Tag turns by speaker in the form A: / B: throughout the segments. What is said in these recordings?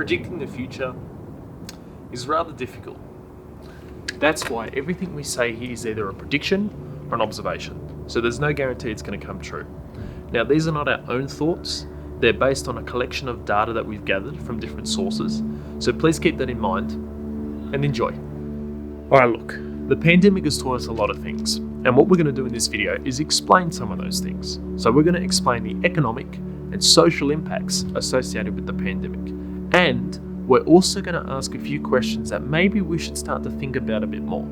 A: predicting the future is rather difficult. That's why everything we say here is either a prediction or an observation. So there's no guarantee it's going to come true. Now, these are not our own thoughts. They're based on a collection of data that we've gathered from different sources. So please keep that in mind and enjoy. All right, look, the pandemic has taught us a lot of things. And what we're going to do in this video is explain some of those things. So we're going to explain the economic and social impacts associated with the pandemic. And we're also going to ask a few questions that maybe we should start to think about a bit more.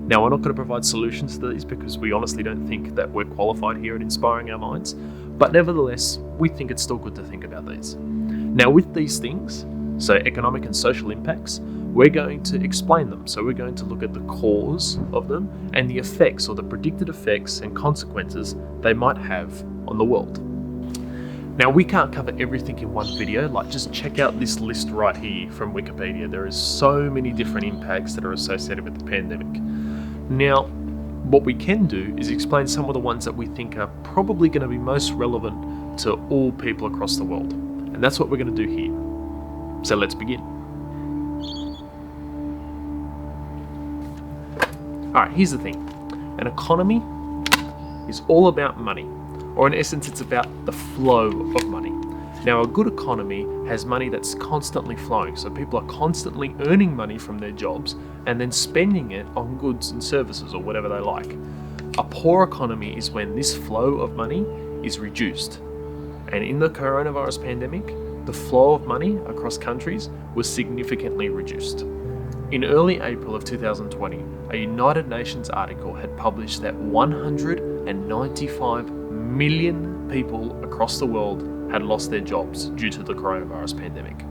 A: Now, we're not going to provide solutions to these because we honestly don't think that we're qualified here at Inspiring Our Minds. But nevertheless, we think it's still good to think about these. Now, with these things, so economic and social impacts, we're going to explain them. So we're going to look at the cause of them and the effects or the predicted effects and consequences they might have on the world. Now, we can't cover everything in one video, like just check out this list right here from Wikipedia. There is so many different impacts that are associated with the pandemic. Now, what we can do is explain some of the ones that we think are probably going to be most relevant to all people across the world. And that's what we're going to do here. So let's begin. Alright, here's the thing. An economy is all about money, or in essence, it's about the flow of money. Now, a good economy has money that's constantly flowing, so people are constantly earning money from their jobs and then spending it on goods and services or whatever they like. A poor economy is when this flow of money is reduced. And in the coronavirus pandemic, the flow of money across countries was significantly reduced. In early April of 2020, a United Nations article had published that 195 million people across the world had lost their jobs due to the coronavirus pandemic.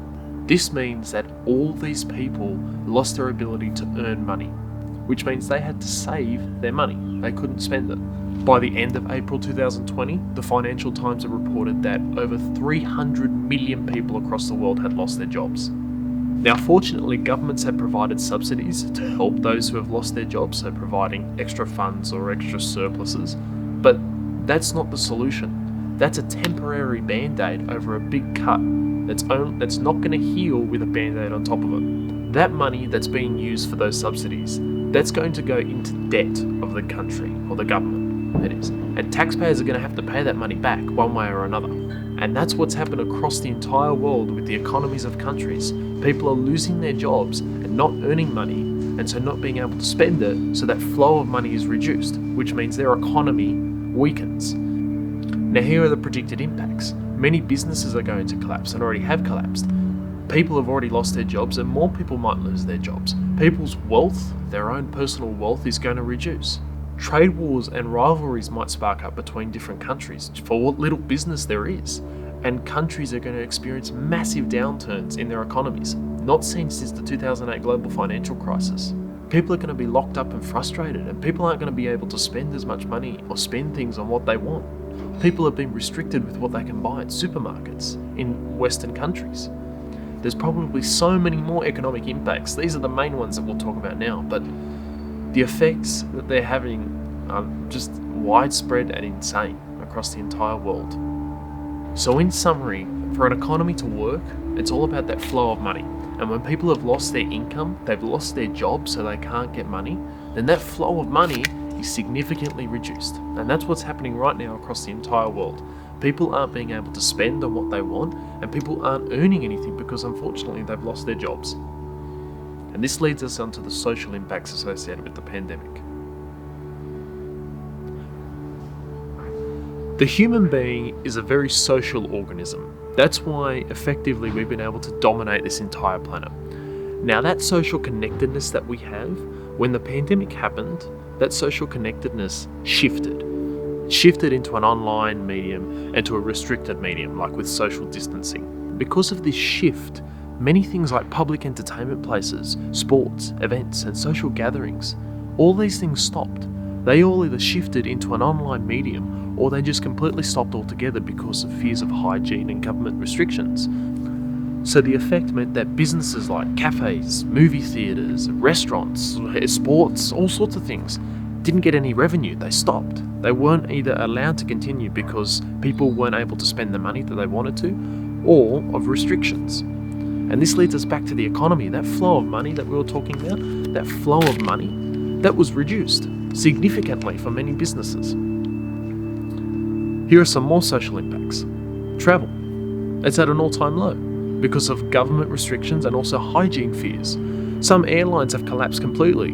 A: This means that all these people lost their ability to earn money, which means they had to save their money. They couldn't spend it. By the end of April 2020, the Financial Times had reported that over 300 million people across the world had lost their jobs. Now, fortunately, governments have provided subsidies to help those who have lost their jobs, so providing extra funds or extra surpluses, but that's not the solution. That's a temporary band-aid over a big cut that's not going to heal with a band-aid on top of it. That money that's being used for those subsidies, that's going to go into debt of the country, or the government, that is. And taxpayers are going to have to pay that money back one way or another. And that's what's happened across the entire world with the economies of countries. People are losing their jobs and not earning money, and so not being able to spend it, so that flow of money is reduced, which means their economy weakens. Now, here are the predicted impacts. Many businesses are going to collapse and already have collapsed. People have already lost their jobs and more people might lose their jobs. People's wealth, their own personal wealth, is going to reduce. Trade wars and rivalries might spark up between different countries for what little business there is. And countries are going to experience massive downturns in their economies, not seen since the 2008 global financial crisis. People are going to be locked up and frustrated, and people aren't going to be able to spend as much money or spend things on what they want. People have been restricted with what they can buy at supermarkets in Western countries. There's probably so many more economic impacts. These are the main ones that we'll talk about now, but the effects that they're having are just widespread and insane across the entire world. So in summary, for an economy to work, it's all about that flow of money. And when people have lost their income, they've lost their job so they can't get money, then that flow of money is significantly reduced. And that's what's happening right now across the entire world. People aren't being able to spend on what they want, and people aren't earning anything because unfortunately they've lost their jobs. And this leads us onto the social impacts associated with the pandemic. The human being is a very social organism. That's why effectively we've been able to dominate this entire planet. Now, that social connectedness that we have, when the pandemic happened, that social connectedness shifted into an online medium and to a restricted medium, like with social distancing. Because of this shift, many things like public entertainment places, sports, events, and social gatherings, all these things stopped. They all either shifted into an online medium or they just completely stopped altogether because of fears of hygiene and government restrictions. So the effect meant that businesses like cafes, movie theatres, restaurants, sports, all sorts of things didn't get any revenue. They stopped. They weren't either allowed to continue because people weren't able to spend the money that they wanted to, or of restrictions. And this leads us back to the economy. That flow of money that we were talking about, that flow of money, that was reduced significantly for many businesses. Here are some more social impacts. Travel. It's at an all-time low because of government restrictions and also hygiene fears. Some airlines have collapsed completely,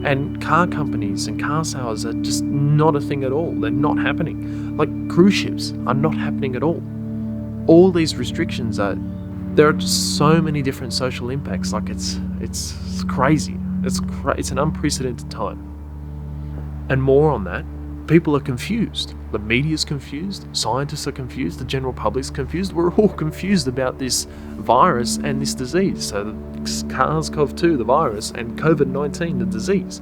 A: and car companies and car sales are just not a thing at all. They're not happening. Like cruise ships are not happening at all. All these restrictions there are just so many different social impacts. Like it's crazy. It's an unprecedented time. And more on that, people are confused. The media's confused, scientists are confused, the general public's confused. We're all confused about this virus and this disease. So the SARS-CoV-2, the virus, and COVID-19, the disease.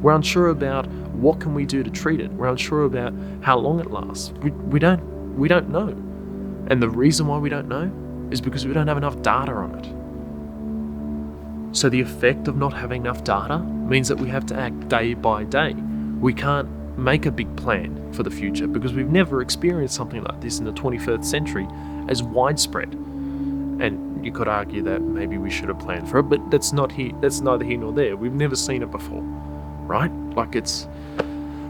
A: We're unsure about what can we do to treat it. We're unsure about how long it lasts. We don't know. And the reason why we don't know is because we don't have enough data on it. So the effect of not having enough data means that we have to act day by day. We can't make a big plan for the future because we've never experienced something like this in the 21st century as widespread. And you could argue that maybe we should have planned for it, but that's neither here nor there. We've never seen it before, right? Like, it's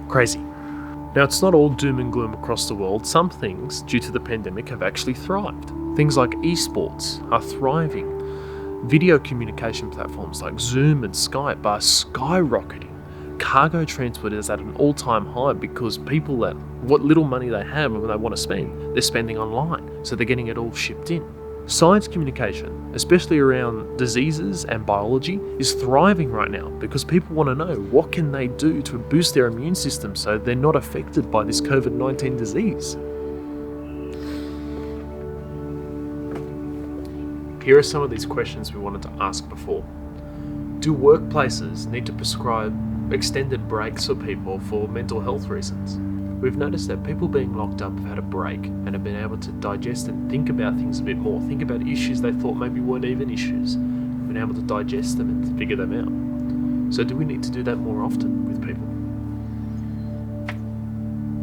A: crazy. Now, it's not all doom and gloom across the world. Some things, due to the pandemic, have actually thrived. Things like esports are thriving. Video communication platforms like Zoom and Skype are skyrocketing. Cargo transport is at an all-time high because people, that what little money they have and when they want to spend, they're spending online, so they're getting it all shipped in. Science communication, especially around diseases and biology, is thriving right now because people want to know what can they do to boost their immune system so they're not affected by this COVID-19 disease. Here are some of these questions we wanted to ask before. Do workplaces need to prescribe extended breaks for people for mental health reasons? We've noticed that people being locked up have had a break and have been able to digest and think about things a bit more, think about issues they thought maybe weren't even issues, been able to digest them and figure them out. So do we need to do that more often with people?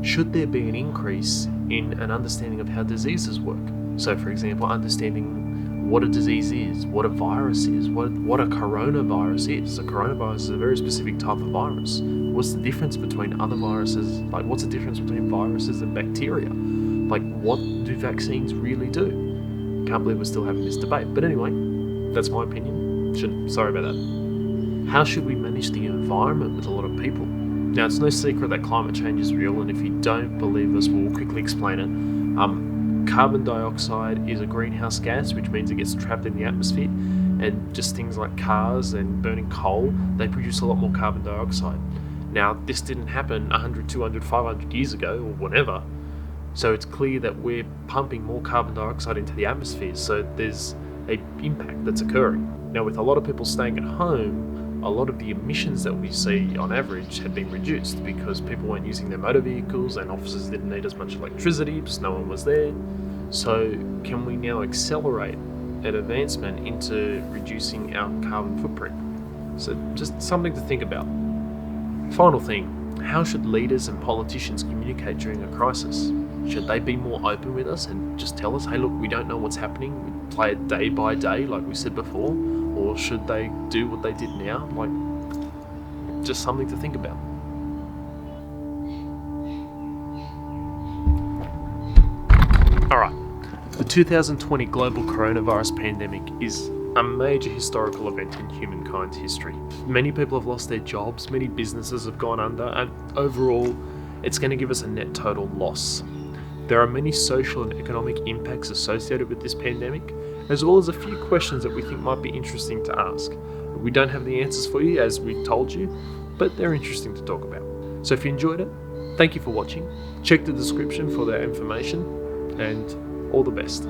A: Should there be an increase in an understanding of how diseases work? So for example, understanding what a disease is, what a virus is, what a coronavirus is. A coronavirus is a very specific type of virus. What's the difference between other viruses? Like, what's the difference between viruses and bacteria? Like, what do vaccines really do? Can't believe we're still having this debate. But anyway, that's my opinion. Sorry about that. How should we manage the environment with a lot of people? Now, it's no secret that climate change is real, and if you don't believe us, we'll quickly explain it. Carbon dioxide is a greenhouse gas, which means it gets trapped in the atmosphere, and just things like cars and burning coal, they produce a lot more carbon dioxide. Now, this didn't happen 100, 200, 500 years ago, or whatever, so it's clear that we're pumping more carbon dioxide into the atmosphere, so there's an impact that's occurring. Now, with a lot of people staying at home, a lot of the emissions that we see on average had been reduced because people weren't using their motor vehicles and offices didn't need as much electricity because no one was there. So can we now accelerate an advancement into reducing our carbon footprint? So just something to think about. Final thing, how should leaders and politicians communicate during a crisis? Should they be more open with us and just tell us, hey look, we don't know what's happening, we play it day by day like we said before? Or should they do what they did now? Like, just something to think about. Alright, the 2020 global coronavirus pandemic is a major historical event in humankind's history. Many people have lost their jobs, many businesses have gone under, and overall, it's going to give us a net total loss. There are many social and economic impacts associated with this pandemic, as well as a few questions that we think might be interesting to ask. We don't have the answers for you, as we told you, but they're interesting to talk about. So if you enjoyed it, thank you for watching. Check the description for that information, and all the best.